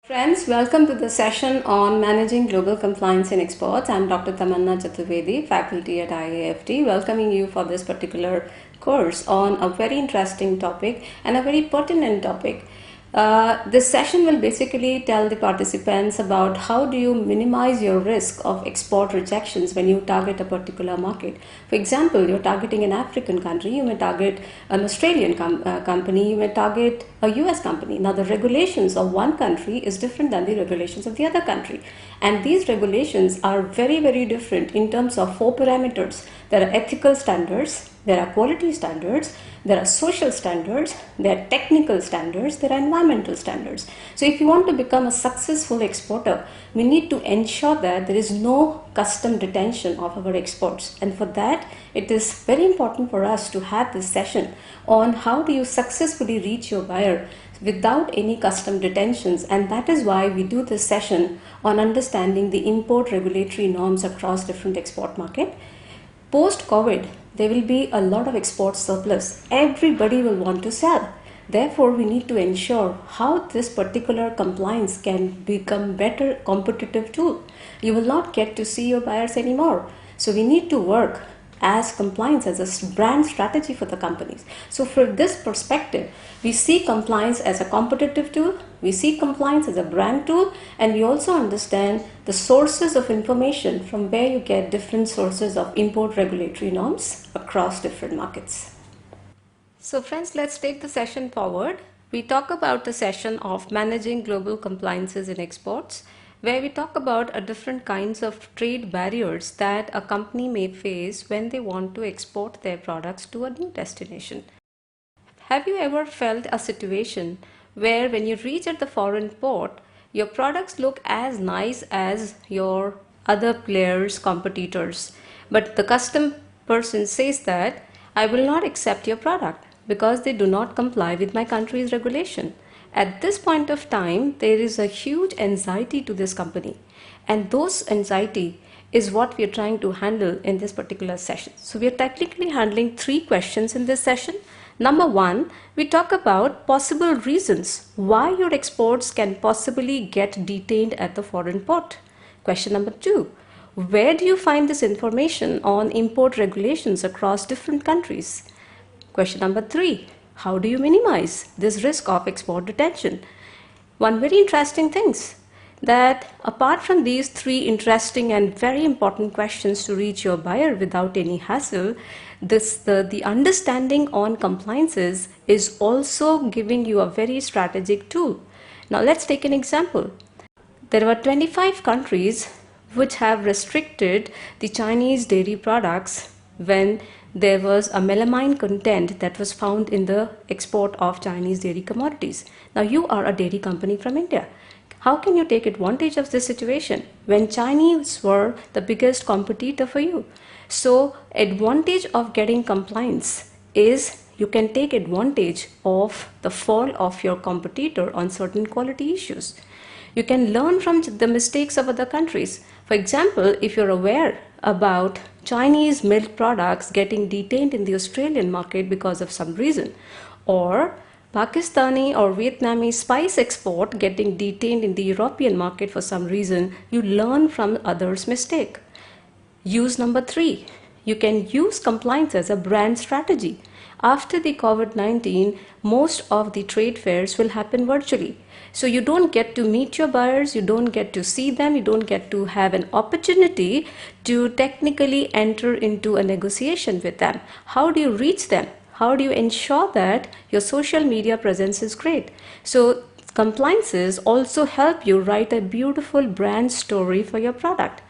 Friends, welcome to the session on managing global compliance in exports. I'm Dr. Tamanna Chaturvedi, faculty at IAFT, welcoming you for this particular course on a very interesting topic and a very pertinent topic. This session will basically tell the participants about how do you minimize your risk of export rejections when you target a particular market. For example, you're targeting an African country, you may target an Australian company, you may target a US company. Now the regulations of one country is different than the regulations of the other country, and these regulations are very different in terms of four parameters. There are ethical standards, there are quality standards, there are social standards, there are technical standards, there are environmental standards. So if you want to become a successful exporter, we need to ensure that there is no custom detention of our exports. And for that, it is very important for us to have this session on how do you successfully reach your buyer without any custom detentions. And that is why we do this session on understanding the import regulatory norms across different export markets. Post-COVID, there will be a lot of export surplus. Everybody will want to sell. Therefore, we need to ensure how this particular compliance can become better competitive tool. You will not get to see your buyers anymore. So we need to work as compliance as a brand strategy for the companies. So from this perspective, we see compliance as a competitive tool, we see compliance as a brand tool, and we also understand the sources of information from where you get different sources of import regulatory norms across different markets. So friends, let's take the session forward. We talk about the session of managing global compliances in exports, where we talk about different kinds of trade barriers that a company may face when they want to export their products to a new destination. Have you ever felt a situation where when you reach at the foreign port, your products look as nice as your other players' competitors, but the custom person says that I will not accept your product because they do not comply with my country's regulation? At this point of time, there is a huge anxiety to this company, and those anxiety is what we are trying to handle in this particular session. So we are technically handling three questions in this session. Number one, we talk about possible reasons why your exports can possibly get detained at the foreign port. Question number two, where do you find this information on import regulations across different countries? Question number three, how do you minimize this risk of export detention? One very interesting thing that apart from these three interesting and very important questions to reach your buyer without any hassle, the understanding on compliances is also giving you a very strategic tool. Now let's take an example. There were 25 countries which have restricted the Chinese dairy products when there was a melamine content that was found in the export of Chinese dairy commodities. Now you are a dairy company from India. How can you take advantage of this situation when Chinese were the biggest competitor for you? So advantage of getting compliance is you can take advantage of the fall of your competitor on certain quality issues. You can learn from the mistakes of other countries. For example, if you're aware about Chinese milk products getting detained in the Australian market because of some reason, or Pakistani or Vietnamese spice export getting detained in the European market for some reason, you learn from others' mistake. Use number three, you can use compliance as a brand strategy. After the COVID-19, most of the trade fairs will happen virtually. So you don't get to meet your buyers, you don't get to see them, you don't get to have an opportunity to technically enter into a negotiation with them. How do you reach them? How do you ensure that your social media presence is great? So compliances also help you write a beautiful brand story for your product.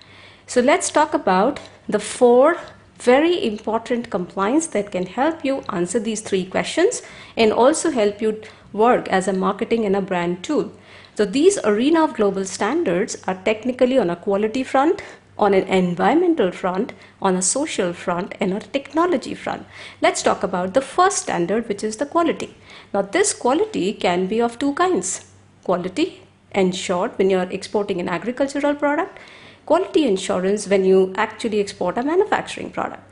So let's talk about the four very important compliance that can help you answer these three questions and also help you work as a marketing and a brand tool. So these arena of global standards are technically on a quality front, on an environmental front, on a social front, and a technology front. Let's talk about the first standard, which is the quality. Now this quality can be of two kinds. Quality ensured when you are exporting an agricultural product, quality assurance when you actually export a manufacturing product.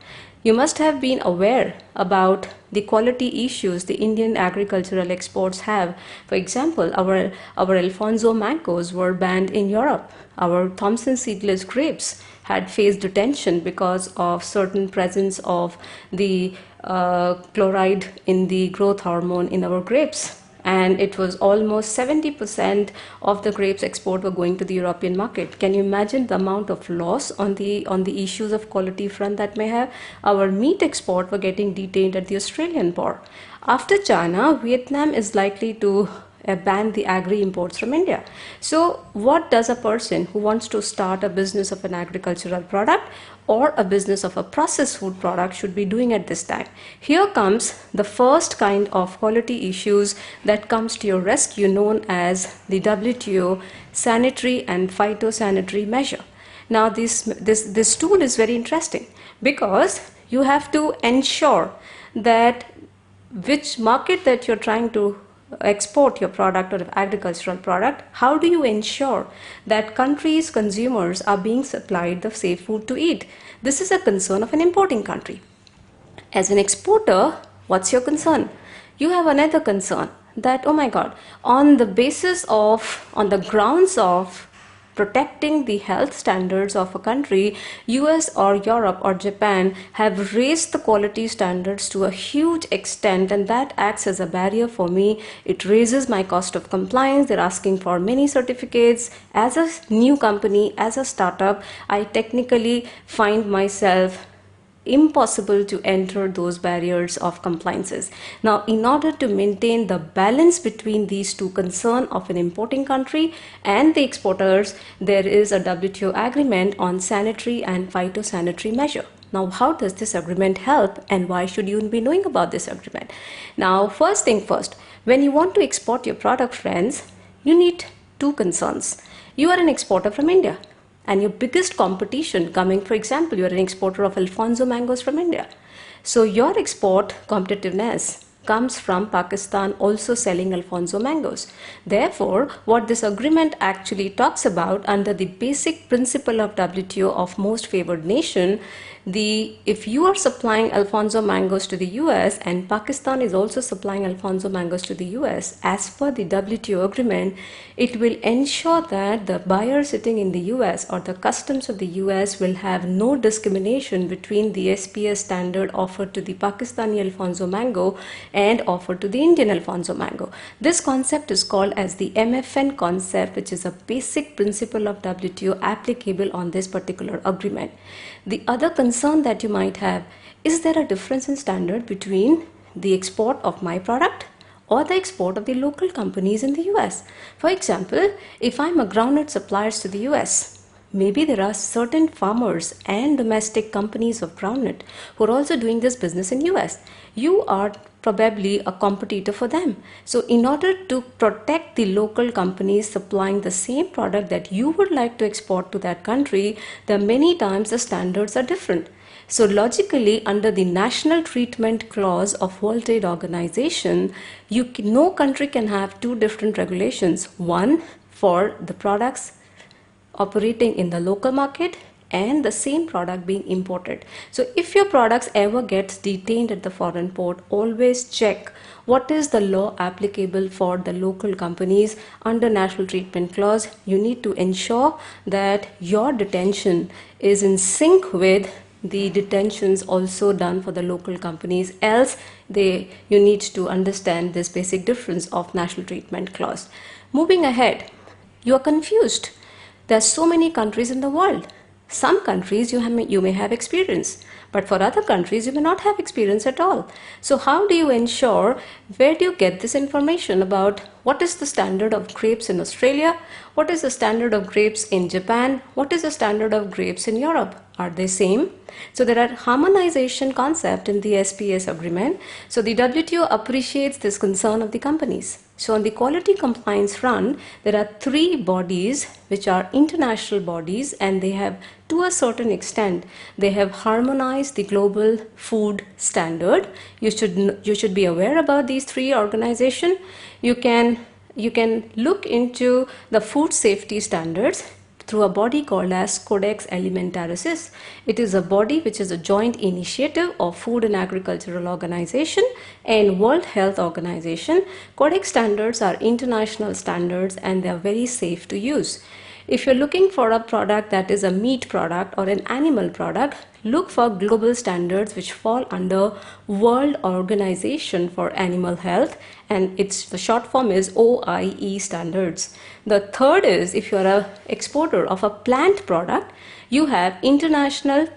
You must have been aware about the quality issues the Indian agricultural exports have. For example, our Alfonso mangoes were banned in Europe. Our Thompson seedless grapes had faced detention because of certain presence of the chloride in the growth hormone in our grapes, and it was almost 70% of the grapes export were going to the European market. Can you imagine the amount of loss on the issues of quality front that may have? Our meat export were getting detained at the Australian port. After China, Vietnam is likely to ban the agri imports from India. So what does a person who wants to start a business of an agricultural product or a business of a processed food product should be doing at this time? Here comes the first kind of quality issues that comes to your rescue, known as the WTO sanitary and phytosanitary measure. Now this tool is very interesting because you have to ensure that which market that you're trying to export your product or agricultural product, how do you ensure that countries' consumers are being supplied the safe food to eat? This is a concern of an importing country. As an exporter, what's your concern? You have another concern that, oh my God, on the grounds of protecting the health standards of a country, US or Europe or Japan have raised the quality standards to a huge extent, and that acts as a barrier for me. It raises my cost of compliance. They're asking for many certificates. As a new company, as a startup, I technically find myself impossible to enter those barriers of compliances. Now, in order to maintain the balance between these two concerns of an importing country and the exporters, there is a WTO agreement on sanitary and phytosanitary measure. Now, how does this agreement help, and why should you be knowing about this agreement? Now, first thing first, when you want to export your product, friends, you need two concerns. You are an exporter from India, and your biggest competition coming, for example, you are an exporter of Alfonso mangoes from India. So your export competitiveness comes from Pakistan also selling Alfonso mangoes. Therefore, what this agreement actually talks about, under the basic principle of WTO of most favored nation, if you are supplying Alfonso mangoes to the US and Pakistan is also supplying Alfonso mangoes to the US, as per the WTO agreement, it will ensure that the buyer sitting in the US or the customs of the US will have no discrimination between the SPS standard offered to the Pakistani Alfonso mango and offered to the Indian Alfonso mango. This concept is called as the MFN concept, which is a basic principle of WTO applicable on this particular agreement. The other concern that you might have, is there a difference in standard between the export of my product or the export of the local companies in the US? For example, if I'm a groundnut supplier to the US, maybe there are certain farmers and domestic companies of groundnut who are also doing this business in US. You are probably a competitor for them. So in order to protect the local companies supplying the same product that you would like to export to that country, there are many times the standards are different. So logically, under the national treatment clause of World Trade Organization, no country can have two different regulations. One for the products operating in the local market and the same product being imported. So if your products ever gets detained at the foreign port, always check what is the law applicable for the local companies under national treatment clause. You need to ensure that your detention is in sync with the detentions also done for the local companies, else you need to understand this basic difference of national treatment clause. Moving ahead, you are confused. There are so many countries in the world. Some countries you may have experience, but for other countries you may not have experience at all. So how do you ensure, where do you get this information about what is the standard of grapes in Australia, what is the standard of grapes in Japan, what is the standard of grapes in Europe? Are they same? So there are harmonization concept in the SPS agreement. So the WTO appreciates this concern of the companies. So on the quality compliance front, there are three bodies which are international bodies, and they have, to a certain extent, they have harmonized the global food standard. You should be aware about these three organizations. You can look into the food safety standards. through a body called as Codex Alimentarius. It is a body which is a joint initiative of Food and Agricultural Organization and World Health Organization. Codex standards are international standards and they are very safe to use. If you're looking for a product that is a meat product or an animal product, look for global standards which fall under World Organization for Animal Health, and the short form is OIE standards. The third is, if you're an exporter of a plant product, you have International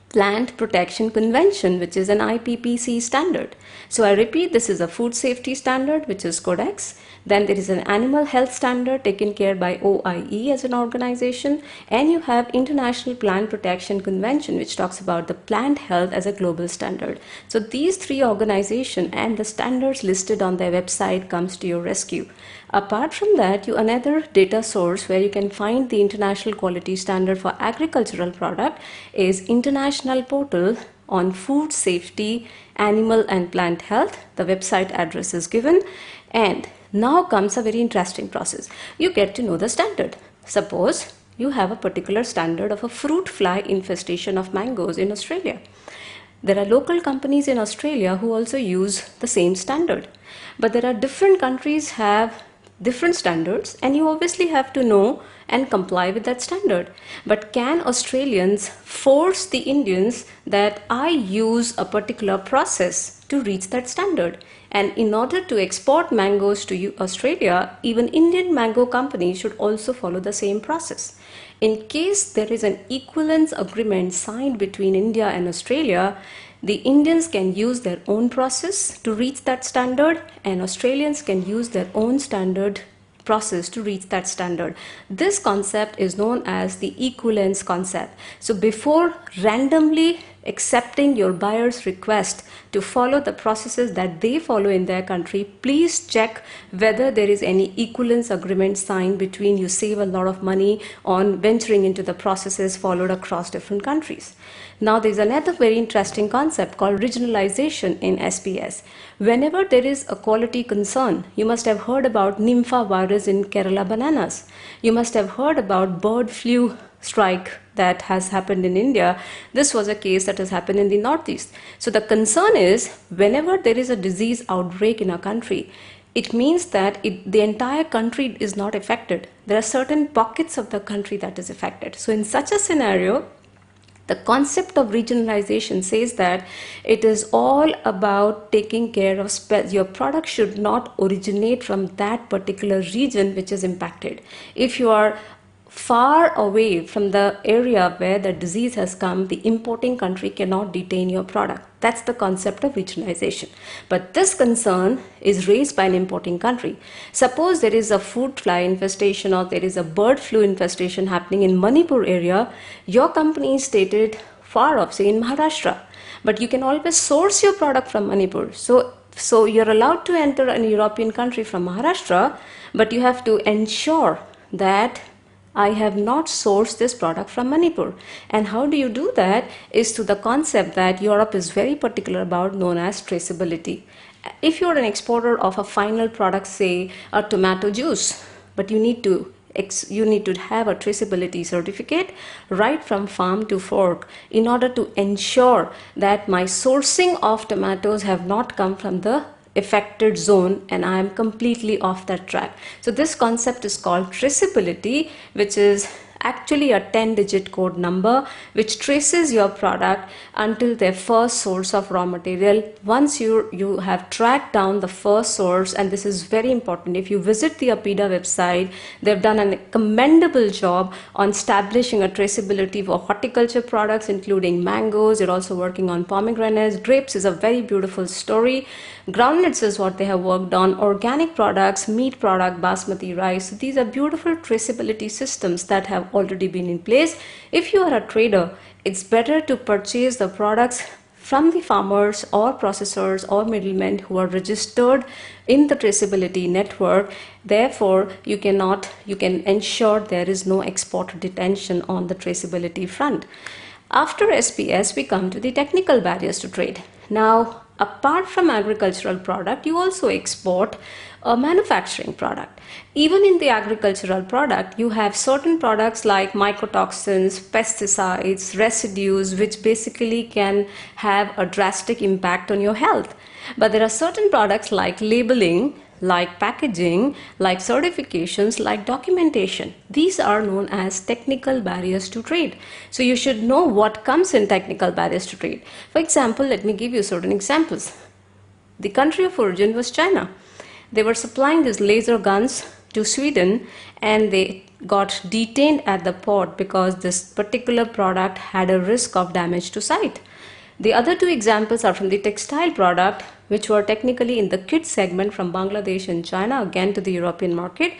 Plant Protection Convention, which is an IPPC standard. So I repeat, this is a food safety standard, which is Codex. Then there is an animal health standard taken care by OIE as an organization. And you have International Plant Protection Convention, which talks about the plant health as a global standard. So these three organizations and the standards listed on their website comes to your rescue. Apart from that, another data source where you can find the international quality standard for agricultural product is International Portal on Food Safety, Animal and Plant Health. The website address is given, and now comes a very interesting process. You get to know the standard. Suppose you have a particular standard of a fruit fly infestation of mangoes in Australia. There are local companies in Australia who also use the same standard, but there are different countries have different standards, and you obviously have to know and comply with that standard. But can Australians force the Indians that I use a particular process to reach that standard? And in order to export mangoes to Australia, even Indian mango companies should also follow the same process. In case there is an equivalence agreement signed between India and Australia, the Indians can use their own process to reach that standard, and Australians can use their own standard process to reach that standard. This concept is known as the equivalence concept. So before randomly accepting your buyer's request to follow the processes that they follow in their country, please check whether there is any equivalence agreement signed between you. Save a lot of money on venturing into the processes followed across different countries. Now there is another very interesting concept called regionalization in SPS. Whenever there is a quality concern, you must have heard about Nympha virus in Kerala bananas. You must have heard about bird flu strike that has happened in India. This was a case that has happened in the Northeast. So the concern is, whenever there is a disease outbreak in a country, it means that the entire country is not affected. There are certain pockets of the country that is affected. So in such a scenario, the concept of regionalization says that it is all about taking care of your product should not originate from that particular region which is impacted. If you are far away from the area where the disease has come, the importing country cannot detain your product. That's the concept of regionalization. But this concern is raised by an importing country. Suppose there is a fruit fly infestation or there is a bird flu infestation happening in Manipur area. Your company is stated far off, say in Maharashtra, but you can always source your product from Manipur. So you're allowed to enter an European country from Maharashtra, but you have to ensure that I have not sourced this product from Manipur. And how do you do that is through the concept that Europe is very particular about, known as traceability. If you're an exporter of a final product, say a tomato juice, but you need to have a traceability certificate right from farm to fork in order to ensure that my sourcing of tomatoes have not come from the affected zone and I am completely off that track. So this concept is called traceability, which is actually a 10-digit code number which traces your product until their first source of raw material. Once you have tracked down the first source, and this is very important, if you visit the APIDA website, they've done a commendable job on establishing a traceability for horticulture products including mangoes. They're also working on pomegranates. Grapes is a very beautiful story. Groundnuts is what they have worked on. Organic products, meat product, basmati rice. So these are beautiful traceability systems that have already been in place. If you are a trader, it's better to purchase the products from the farmers or processors or middlemen who are registered in the traceability network. Therefore, you can ensure there is no export detention on the traceability front. After SPS, we come to the technical barriers to trade. Now, apart from agricultural product, you also export a manufacturing product. Even in the agricultural product, you have certain products like mycotoxins, pesticides, residues, which basically can have a drastic impact on your health. But there are certain products like labeling, like packaging, like certifications, like documentation. These are known as technical barriers to trade. So you should know what comes in technical barriers to trade. For example, let me give you certain examples. The country of origin was China. They were supplying these laser guns to Sweden, and they got detained at the port because this particular product had a risk of damage to sight. The other two examples are from the textile product, which were technically in the kids segment from Bangladesh and China, again to the European market.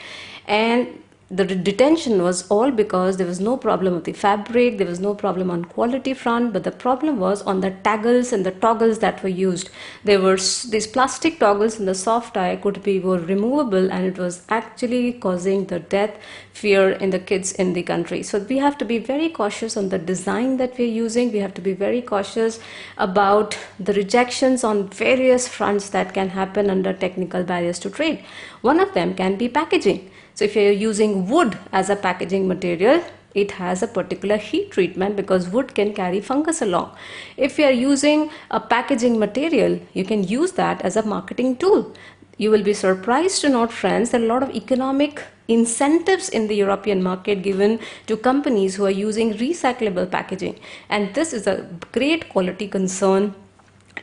And the detention was all because there was no problem with the fabric, there was no problem on quality front, but the problem was on the taggles and the toggles that were used. There were these plastic toggles in the soft eye were removable, and it was actually causing the death fear in the kids in the country. So we have to be very cautious on the design that we're using. We have to be very cautious about the rejections on various fronts that can happen under technical barriers to trade. One of them can be packaging. So if you're using wood as a packaging material, it has a particular heat treatment because wood can carry fungus along. If you are using a packaging material, you can use that as a marketing tool. You will be surprised to note, friends, that a lot of economic incentives in the European market given to companies who are using recyclable packaging. And this is a great quality concern.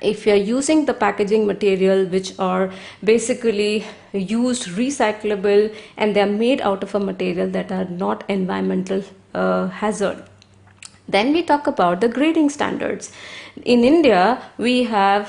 If you're using the packaging material which are basically used recyclable and they're made out of a material that are not environmental hazard. Then we talk about the grading standards. In India, we have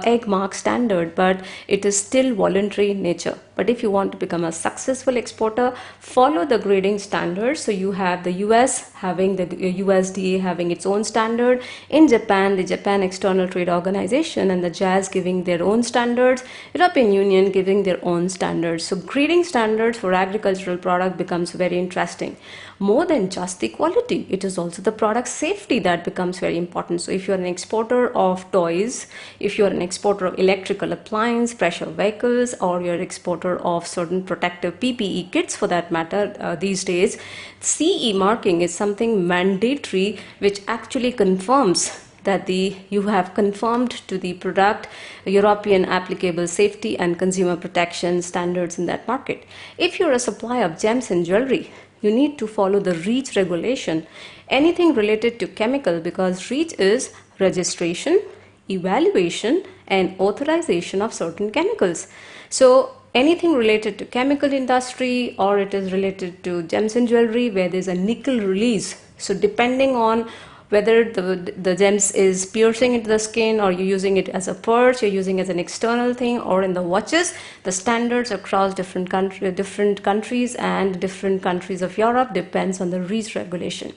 egg mark standard, but it is still voluntary in nature. But if you want to become a successful exporter, follow the grading standards. So you have the US having the USDA having its own standard. In Japan, the Japan External Trade Organization and the JAS giving their own standards. European Union giving their own standards. So grading standards for agricultural product becomes very interesting. More than just the quality, it is also the product safety that becomes very important. So if you're an exporter of toys, if you're an exporter of electrical appliance, pressure vehicles, or you're an exporter of certain protective PPE kits for that matter, these days, CE marking is something mandatory which actually confirms that you have confirmed to the product European applicable safety and consumer protection standards in that market. If you're a supplier of gems and jewelry, you need to follow the REACH regulation. Anything related to chemical, because REACH is registration, evaluation and authorization of certain chemicals. So anything related to chemical industry, or it is related to gems and jewelry where there's a nickel release. So depending on whether the gems is piercing into the skin, or you're using it as a purse, you're using it as an external thing, or in the watches, the standards across different countries and different countries of Europe depends on the REACH regulation.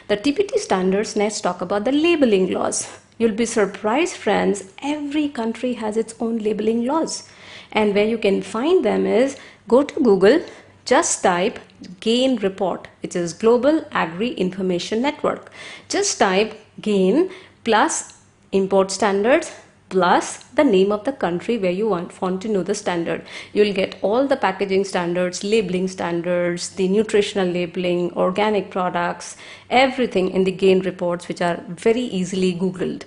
The TPT standards next talk about the labeling laws. You'll be surprised, friends, every country has its own labeling laws. And where you can find them is, go to Google, just type GAIN report, which is Global Agri Information Network. Just type GAIN plus import standards plus the name of the country where you want to know the standard. You'll get all the packaging standards, labeling standards, the nutritional labeling, organic products, everything in the GAIN reports, which are very easily Googled.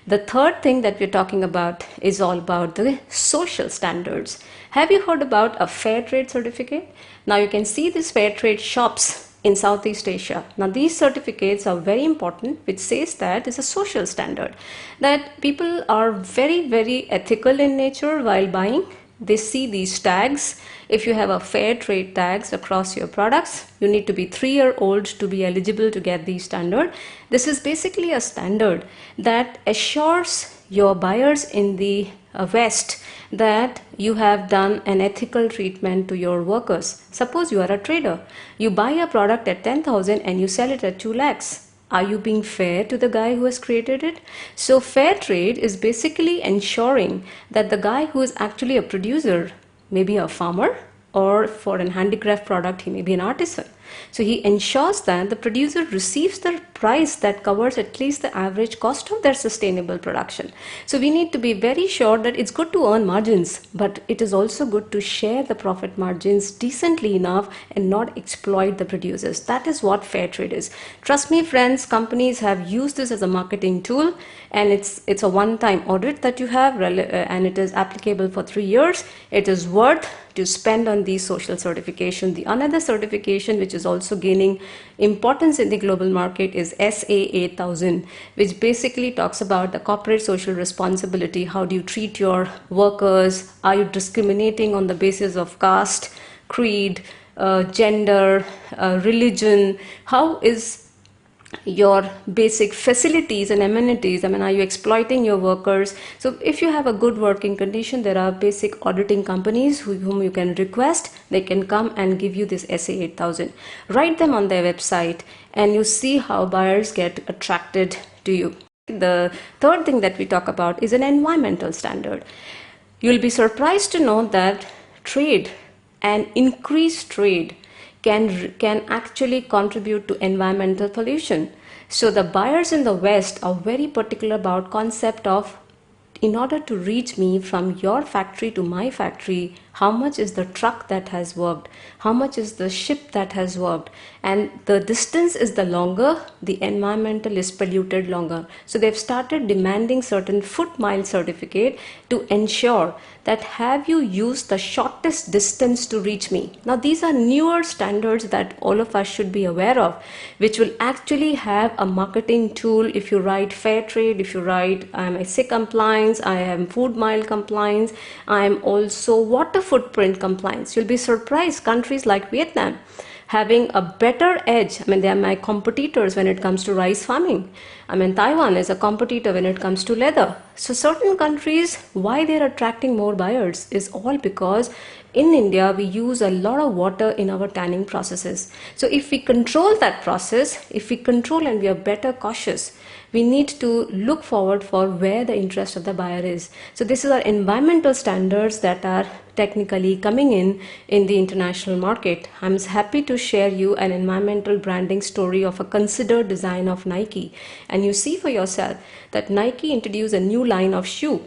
The third thing that we're talking about is all about the social standards. Have you heard about a fair trade certificate? Now you can see these fair trade shops in Southeast Asia. Now these certificates are very important, which says that it's a social standard, that people are very, very ethical in nature while buying. They see these tags. If you have a fair trade tags across your products, you need to be 3-year-old to be eligible to get these standard. This is basically a standard that assures your buyers in the West that you have done an ethical treatment to your workers. Suppose you are a trader. You buy a product at 10,000 and you sell it at 2 lakhs. Are you being fair to the guy who has created it? So fair trade is basically ensuring that the guy who is actually a producer, maybe a farmer, or for an handicraft product, he may be an artisan. So he ensures that the producer receives the price that covers at least the average cost of their sustainable production. So we need to be very sure that it's good to earn margins, but it is also good to share the profit margins decently enough and not exploit the producers. That is what fair trade is. Trust me, friends, companies have used this as a marketing tool, and it's a one-time audit that you have, and it is applicable for 3 years. It is worth to spend on these social certification. The another certification which is also gaining importance in the global market is SA 8000, which basically talks about the corporate social responsibility. How do you treat your workers? Are you discriminating on the basis of caste, creed, gender, religion? How is your basic facilities and amenities? I mean, are you exploiting your workers? So if you have a good working condition, there are basic auditing companies whom you can request. They can come and give you this SA 8000. Write them on their website and you see how buyers get attracted to you. The third thing that we talk about is an environmental standard. You'll be surprised to know that trade and increased trade can actually contribute to environmental pollution. So the buyers in the West are very particular about concept of, in order to reach me from your factory to my factory, how much is the truck that has worked, how much is the ship that has worked, and the distance is the longer, the environmental is polluted longer. So they've started demanding certain foot mile certificate to ensure that have you used the shortest distance to reach me. Now these are newer standards that all of us should be aware of, which will actually have a marketing tool. If you write fair trade, if you write I say compliance, I am food mile compliance, I am also water footprint compliance, you'll be surprised countries like Vietnam having a better edge. I mean, they are my competitors when it comes to rice farming. I mean, Taiwan is a competitor when it comes to leather. So certain countries, why they're attracting more buyers is all because in India, we use a lot of water in our tanning processes. So if we control that process, if we control and we are better cautious, we need to look forward for where the interest of the buyer is. So this is our environmental standards that are technically coming in the international market. I'm happy to share you an environmental branding story of a considered design of Nike. And you see for yourself that Nike introduced a new line of shoe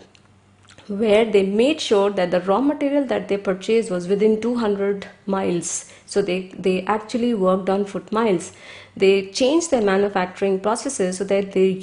where they made sure that the raw material that they purchased was within 200 miles. So they actually worked on foot miles. They changed their manufacturing processes so that they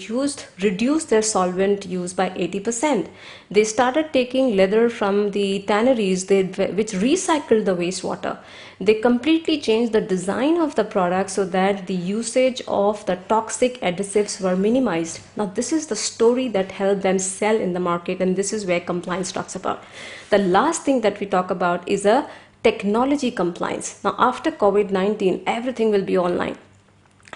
reduced their solvent use by 80%. They started taking leather from the tanneries which recycled the wastewater. They completely changed the design of the product so that the usage of the toxic adhesives were minimized. Now this is the story that helped them sell in the market, and this is where compliance talks about. The last thing that we talk about is a technology compliance. Now after COVID-19, everything will be online.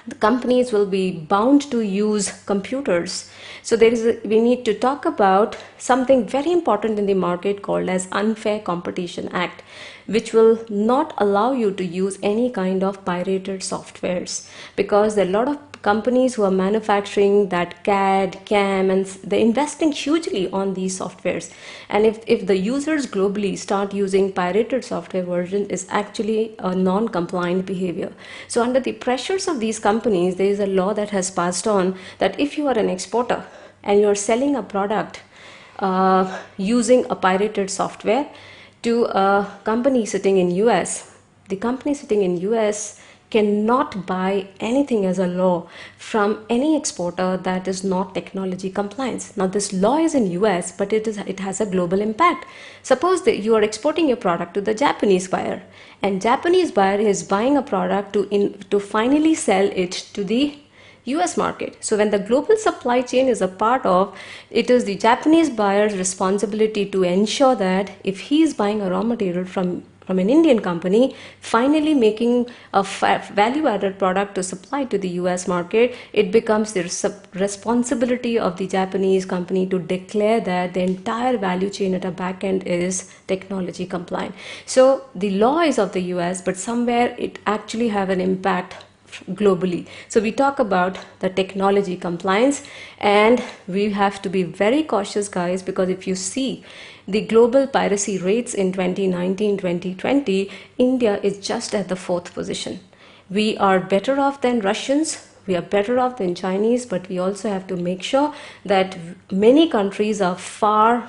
The companies will be bound to use computers. So we need to talk about something very important in the market called as Unfair Competition Act, which will not allow you to use any kind of pirated softwares, because there are a lot of companies who are manufacturing that CAD, CAM, and they're investing hugely on these softwares. And if the users globally start using pirated software version, is actually a non-compliant behavior. So under the pressures of these companies, there is a law that has passed on that if you are an exporter and you're selling a product using a pirated software to a company sitting in US, the company sitting in US cannot buy anything as a law from any exporter that is not technology compliance. Now this law is in US, but it has a global impact. Suppose that you are exporting your product to the Japanese buyer, and Japanese buyer is buying a product to finally sell it to the US market. So when the global supply chain is a part of, it is the Japanese buyer's responsibility to ensure that if he is buying a raw material from an Indian company, finally making a value-added product to supply to the US market, it becomes the responsibility of the Japanese company to declare that the entire value chain at a back end is technology compliant. So the law is of the US, but somewhere it actually have an impact globally. So we talk about the technology compliance, and we have to be very cautious, guys, because if you see the global piracy rates in 2019-2020, India is just at the 4th position. We are better off than Russians, we are better off than Chinese, but we also have to make sure that many countries are far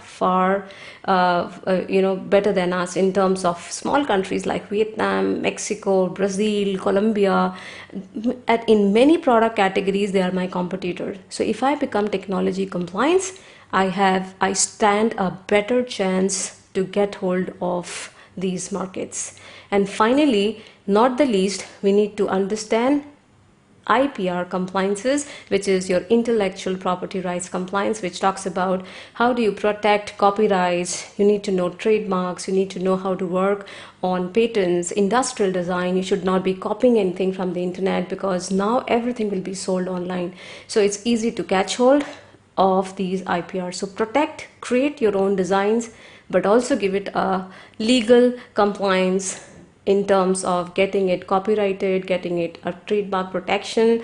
better than us in terms of small countries like Vietnam, Mexico, Brazil, Colombia. In many product categories, they are my competitors. So if I become technology compliance, I stand a better chance to get hold of these markets. And finally, not the least, we need to understand IPR compliances, which is your intellectual property rights compliance, which talks about how do you protect copyrights. You need to know trademarks, you need to know how to work on patents, industrial design. You should not be copying anything from the internet, because now everything will be sold online. So it's easy to catch hold of these IPR. So protect, create your own designs, but also give it a legal compliance in terms of getting it copyrighted, getting it a trademark protection,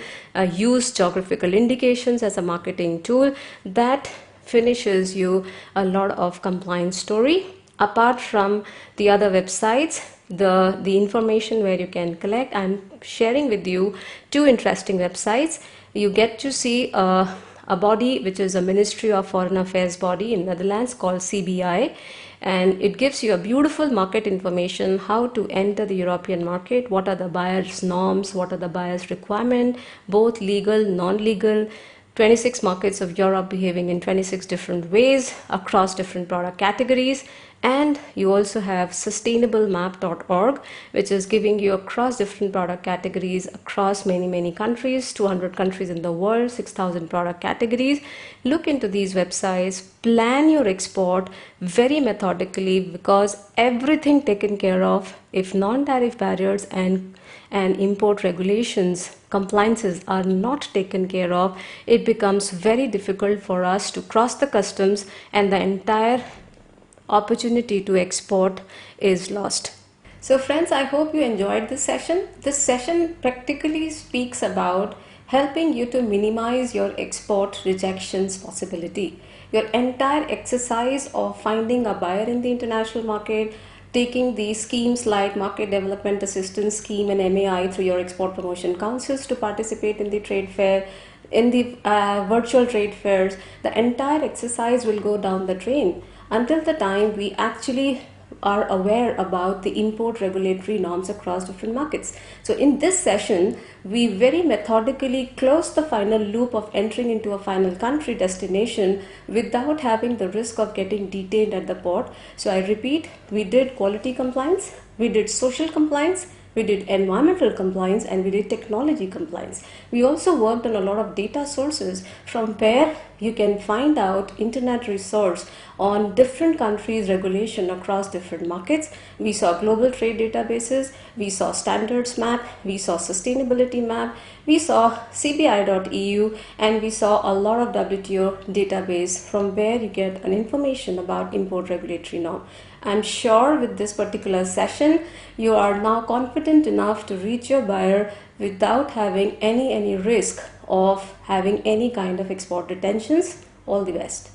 use geographical indications as a marketing tool. That finishes you a lot of compliance story. Apart from the other websites, the information where you can collect, I'm sharing with you two interesting websites. You get to see a body which is a Ministry of Foreign Affairs body in Netherlands called CBI, and it gives you a beautiful market information, how to enter the European market, what are the buyer's norms, what are the buyer's requirement, both legal, non-legal, 26 markets of Europe behaving in 26 different ways across different product categories. And you also have sustainablemap.org, which is giving you across different product categories across many countries, 200 countries in the world, 6,000 product categories. Look into these websites, plan your export very methodically, because everything taken care of, if non-tariff barriers and import regulations, compliances are not taken care of, it becomes very difficult for us to cross the customs, and the entire opportunity to export is lost. So friends, I hope you enjoyed this session. This session practically speaks about helping you to minimize your export rejections possibility. Your entire exercise of finding a buyer in the international market, taking these schemes like Market Development Assistance Scheme and MAI through your export promotion councils to participate in the trade fair, in the virtual trade fairs, the entire exercise will go down the drain until the time we actually are aware about the import regulatory norms across different markets. So in this session, we very methodically close the final loop of entering into a final country destination without having the risk of getting detained at the port. So I repeat, we did quality compliance, we did social compliance, we did environmental compliance, and we did technology compliance. We also worked on a lot of data sources from where you can find out internet resource on different countries' regulation across different markets. We saw global trade databases, we saw standards map, we saw sustainability map, we saw cbi.eu, and we saw a lot of WTO database from where you get an information about import regulatory norm. I'm sure with this particular session, you are now confident enough to reach your buyer without having any risk of having any kind of export retentions. All the best.